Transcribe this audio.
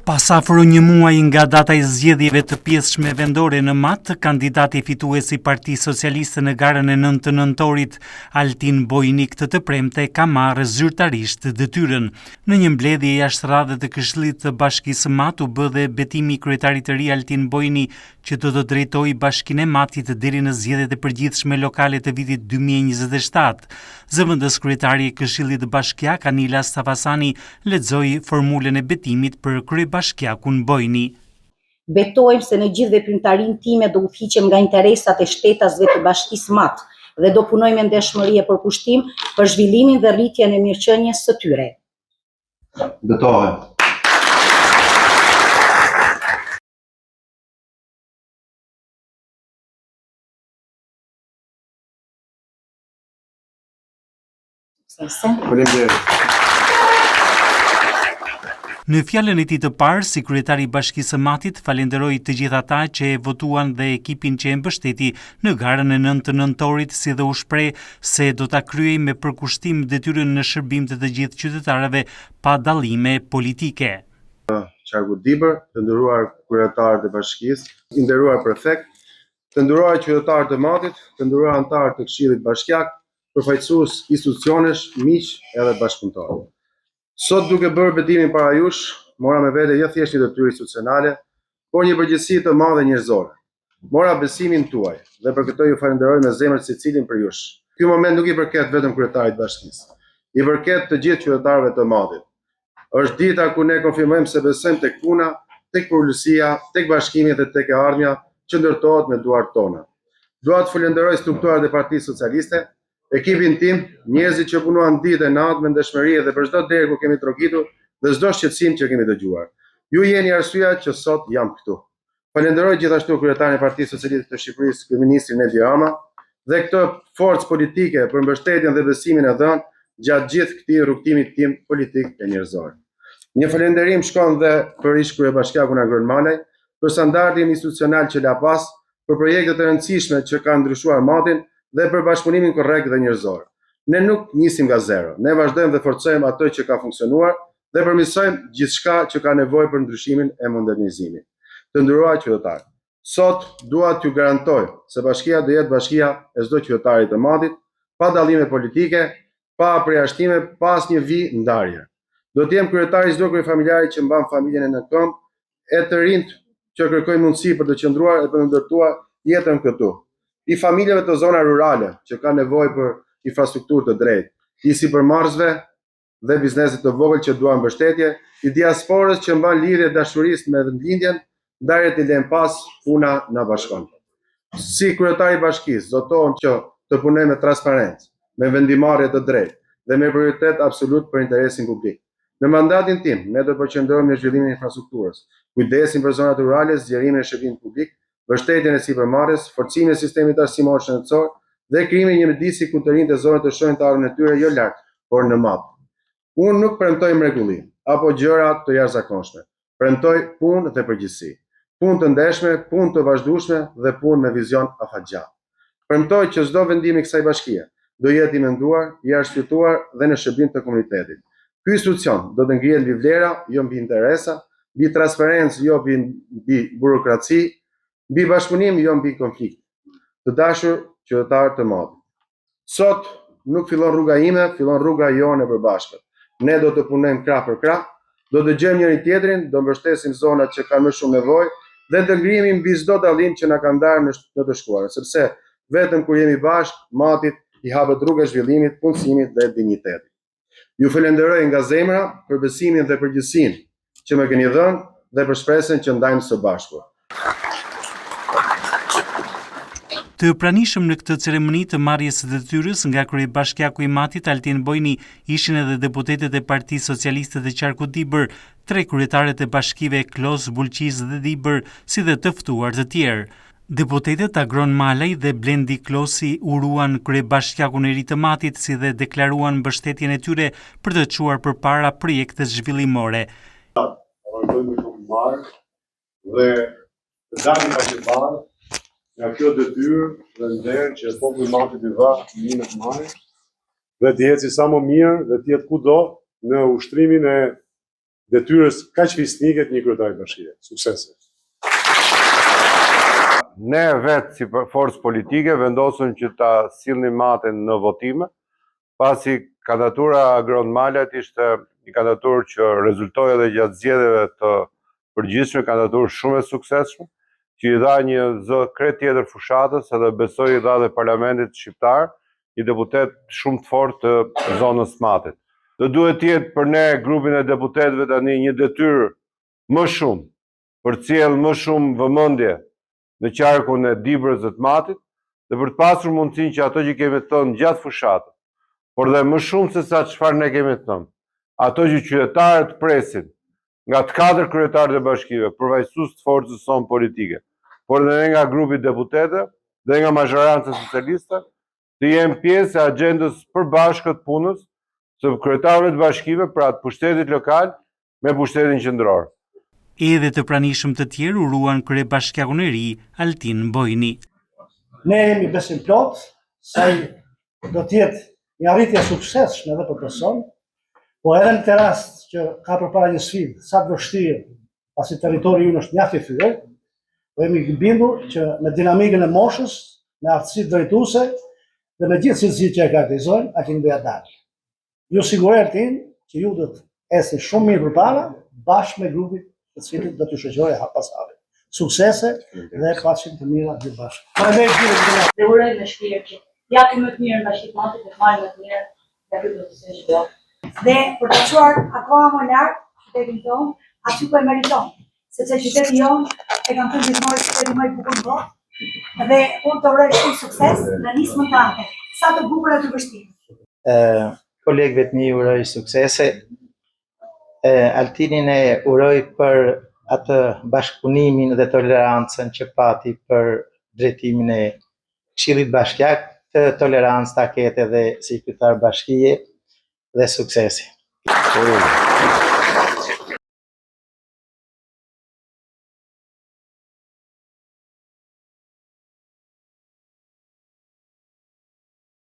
Pas afro një muaj nga data e zgjedhjeve të pjesshme vendore në Mat, kandidati fitues i Partisë Socialiste në garën e 9 të nëntorit, Altin Bojni, këtë të premte ka marrë zyrtarisht detyrën. Në një mbledhje jashtë radhë të Këshillit të Bashkisë Mat u bë dhe betimi i kryetarit të ri Altin Bojni që do të drejtojë Bashkinë e Matit deri në zgjedhjet e përgjithshme lokale të vitit 2027. Zëvendës kryetari i Këshillit Bashkiak Anila Stavasani lexoi formulën e betimit për Bashkiakun Bojni. Betojmë se në gjithë veprimtarinë time do udhëhiqem nga interesat e shtetasve të Bashkisë Mat dhe do punoj me ndershmëri e përkushtim për zhvillimin dhe rritjen e mirëqenies së tyre. Betohem. Faleminderit. Në fjalën e tij të parë, si kryetari i Bashkisë së Matit, falenderoi të gjithë ata që e votuan dhe ekipin që e mbështeti në garën e 9 të nëntorit, si dhe u shpreh se do ta kryej me përkushtim detyrën në shërbim të gjithë qytetarëve pa dallime politike. Qarku Dibër, të nderuar kryetarë të Bashkisë, i nderuar prefekt, të nderuar qytetarë të Matit, të nderuar anëtarë të Këshillit Bashkiak, përfaqësues institucionesh, miq edhe bashkëpunëtorë. Sot duke bërë betimin para jush, mora me vete jo thjesht një detyrë institucionale, por një përgjegjësi të madhe njerëzore. Mora besimin tuaj dhe për këtë ju falenderoj me zemër secilin për jush. Ky moment nuk i përket vetëm kryetarit të Bashkisë, i përket të gjithë qytetarëve të Matit. Është dita ku ne konfirmojmë se besojmë tek puna, tek përulësia, tek bashkimi dhe tek e ardhmja që ndërtohet me duart tona. Dua të falenderoj strukturat e Partisë Socialiste, ekipin tim, njerëzit që punuan ditë e natë me ndershmëri dhe për çdo derë ku kemi trokitur dhe çdo shqetësim që kemi dëgjuar. Ju jeni arsyeja që sot jam këtu. Falenderoj gjithashtu kryetarin e Partisë Socialiste të Shqipërisë, kryeministrin Edi Rama, dhe këtë forcë politike për mbështetjen dhe besimin e dhënë gjatë gjithë këtij rrugtimit tim politik e njerëzor. Një falënderim shkon dhe për ish kryebashkiakun Agron Malaj, për standardin institucional që la pas, për projektet e rëndësishme që kanë ndryshuar Matin dhe për bashkëpunimin korrekt dhe njerëzor. Ne nuk nisim nga zero, ne vazhdojmë dhe forcojmë ato që ka funksionuar dhe përmirësojmë gjithçka që ka nevojë për ndryshimin e modernizimit. Të nderuar qytetarë, sot dua t'ju garantoj se bashkia do jetë bashkia e çdo qytetari të Matit, pa dallime politike, pa përjashtime, pa asnjë vi ndarje. Do të jem kryetari i çdo kryefamiljari që mban familjen e në këmbë, e të rinjt që kërkojnë mundësi për të qëndruar e për të ndërtuar jetën këtu. I familjeve të zona rurale që kanë nevojë për infrastrukturë të drejtë, i sipërmarrësve dhe bizneset të vogël që duan mbështetje, i diasporës që mban lidhje dashurisë me vendlindjen, ndarjet i lën pas, puna na bashkon. Si kryetari i Bashkisë, zotohem që të punoj me transparencë, me vendimarrje të drejtë dhe me prioritet absolut për interesin publik. Në mandatin tim, ne do të përqendrohemi në zhvillimin e infrastrukturës, kujdesin për zonat rurale, zgjerimin e shërbimit publik, mbështetjen e sipërmarrjes, forcimin e sistemit arsimor shëndetësor dhe krijimin e një mjedisi ku të rinjtë e zonës të shohin të ardhmen e tyre jo lart, por në Mat. Unë nuk premtoj mrekulli apo gjëra të jashtëzakonshme. Premtoj punë dhe përgjegjësi. Punë të ndeshme, punë të vazhdueshme dhe punë me vizion afatgjatë. Premtoj që çdo vendim i kësaj bashkie do jetë i menduar, i arsyetuar dhe në shërbim të komunitetit. Ky institucion do të ngrihet mbi vlera, jo mbi interesa, mbi transparencë, jo mbi burokraci, mbi bashkëpunim, jo mbi konflikt. Të dashur qytetarë të Matit. Sot nuk fillon rruga ime, fillon rruga jone e përbashkët. Ne do të punojmë krah për krah, do të dëgjojmë njëri tjetrin, do mbështesim zonat që kanë më shumë nevojë dhe të ngrihemi mbi çdo dallim që na ka ndarë në të shkuarën, sepse vetëm kur jemi bashkë, Matit i hapet rruga e zhvillimit, punësimit dhe dinjitetit. Ju falenderoj nga zemra për besimin dhe përgjegjësinë që më keni dhënë dhe për shpresën që ndajmë së bashku. Të pranishëm në këtë ceremoni të marrjes së detyrës nga kryebashkiaku i Matit Altin Bojni ishin edhe deputetët e Partisë Socialiste të Qarkut Dibër, 3 kryetarët e bashkive Klos, Bulqiz dhe Dibër, si dhe të ftuar të tjerë. Deputetët Agron Malaj dhe Blendi Klosi uruan kryebashkiakun e ri të Matit, si dhe deklaruan mbështetjen e tyre për të çuar përpara projekte zhvillimore. Dhe të dalim bashkëparë nga kjo detyrë dhe nder që populli i Matit i dha në të marrë dhe të eci sa më mirë dhe të jetë kudo në ushtrimin e detyrës kaq fisnike të një kryetari bashkie. Suksese. Ne vetë si forcë politike vendosëm që ta sillnim Matin në votime, pasi kandidatura Agron Malat ishte një kandidaturë që rezultoi edhe gjatë zgjedhjeve të përgjithshme, kandidaturë shumë e suksesshme, që i dha një zë krejt tjetër fushatës edhe besoj i dha dhe parlamentit shqiptar, një deputet shumë të fortë të zonës Matit. Do duhet të jetë për ne grupin e deputetëve tani një detyrë më shumë, për të sjellë më shumë vëmendje në qarkun e Dibrës dhe të Matit, dhe për të pasur mundësinë që ato që kemi thënë gjatë fushatës, por dhe më shumë se sa çfarë ne kemi thënë, ato që qytetarët presin nga të katër kryetarët e bashkive, përfaqësues të forcës sonë politike, por edhe nga grupi deputetëve dhe nga mazhoranca socialiste, të jenë pjesë e agjendës përbashkët punës së kryetarëve të bashkive pra të pushtetit lokal me pushtetin qendror. Edhe të pranishëm të tjerë uruan kryebashkiakun e ri Altin Bojni. Ne jemi besim plot se do të jetë një arritje suksesshme edhe për person, po edhe në këtë rast që ka përpara një sfidë sa të vështirë, pasi territori ynë është mjaft i thyer, po jemi bindur që me dinamikën e moshës, me aftësitë drejtuese dhe me gjithë cilësitë që e karakterizojnë, aty do ja dalë. Ju siguroj Altin që ju do të ecni shumë mirë përpara, bashkë me grupin të cilin do të shoqërojë hap pas hapi. Suksese dhe pafshim të mira gjithë bashkë. Dhe uroj me shpirt që japim më të mirë Bashkisë Matit dhe marrim më të mirë nga ky proces që dhe për të çuar akoma më lart qytetin tonë, aty ku e meriton, sepse qyteti jonë e kanë thënë gjithmonë qyteti më i bukur në botë dhe unë të uroj shumë sukses në nismën tënde, sa të bukur e të vështirë. Kolegëve të mi uroj suksese. Altinin e uroj për atë bashkëpunimin dhe tolerancën që pati për drejtimin e Këshillit Bashkiak, të tolerancë ta ketë edhe si kryetar bashkie dhe suksesi.